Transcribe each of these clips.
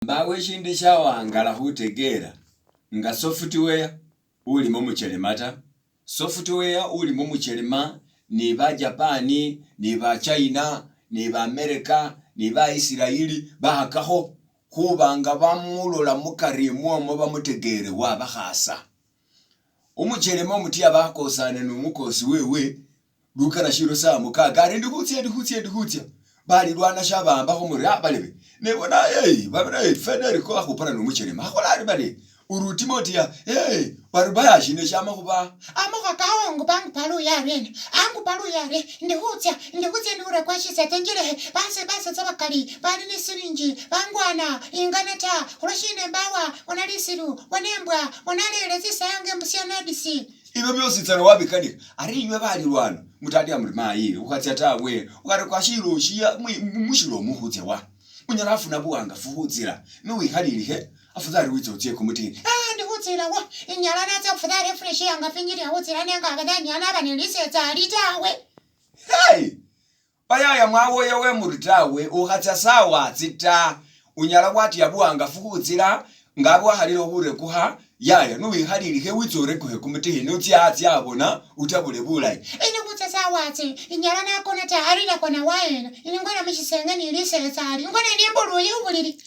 Bawe shinde shawangala hutegera nga software uli mumuchelemata software uli mumuchelema ni ba Japani ni ba China ni ba America ni ba Israeli bahakaho kubanga bamulola mukarimu omo bamutegere wabakhasa umuchelema mutia bakosana n'umukosi wewe lukana shiro sa mukagari ndikutsia bali lwana shabamba ko muri abalebe nebona babona federi ko akupana n'umuchelema akolari bali urutimotia barubaya shine shama kuba amaka kawo bangu palu yare angu palu yare ndihutya ndure kwa shise tenjire base zabakali bali ni sirinji bangwana inganata kurashine bawa onalisiru wanembwa onalele zisange musianadisi ibe byose tsana wabikanika ari iwe bali lwana mutadi amuri mayi ukatya tawe ukari kwa shiro shiya mushiro muhutya wa unyarafu nabuwanga fuhudzira nuwihalilihe afudhali witsotie kumutini ndihuzira wa inyala natsa afudhali fresh yanga finyiri ahuzira nenga abadani anabanelise tawe bayaya mwawo yewe muritawe ukatsa sawa tsita unyala kwati yabuwanga fuhudzira ngabwa halilo hure kuha yaya nuwihalilihe witsore kuhe kumutini utyatsi abona utabule bulai kutsa sawa tsi inyala nakona taharira kona waena ingona mishisenge nilise tsari ingona nimbulu yubuliri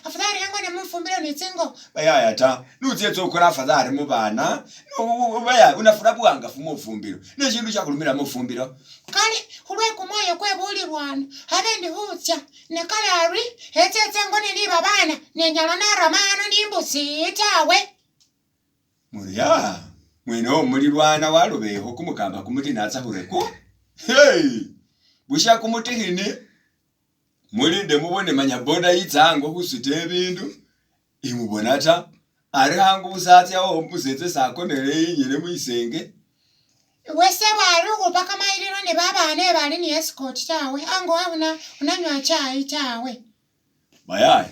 afadhali ngona mfumbira nitsingo bayaya ta nutsietso ukora afadhali mubana baya unafuna buwanga fumo fumbiro neshindu chakulumira mufumbiro kale hulwe kumoyo kwebulirwana habe ndihutya nekalari etsetse ngone ni babana nenyala naramana nimbusi tawe muriya mweno mulirwana walubeho kumukamba kumuti natsa hureko busha kumuti hini mulinde mubone manyabonda yitsango kusute bindu imubonata ari hangu busatsi aho mpuzetse sakonere yinyere muisenge wese bari upaka mairiro ne babane bari ni escort tawe ango unanywa chai tawe bayaya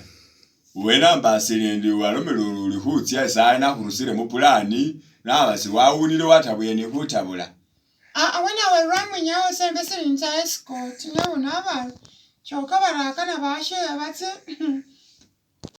uwena mbasirindi walomelo ulihutya sana kurusire mu plani nabasi wawunile watabwene hutabula awena weramu nyawo sembe sirinja escort nyawo nabali choka barakana bashe abatse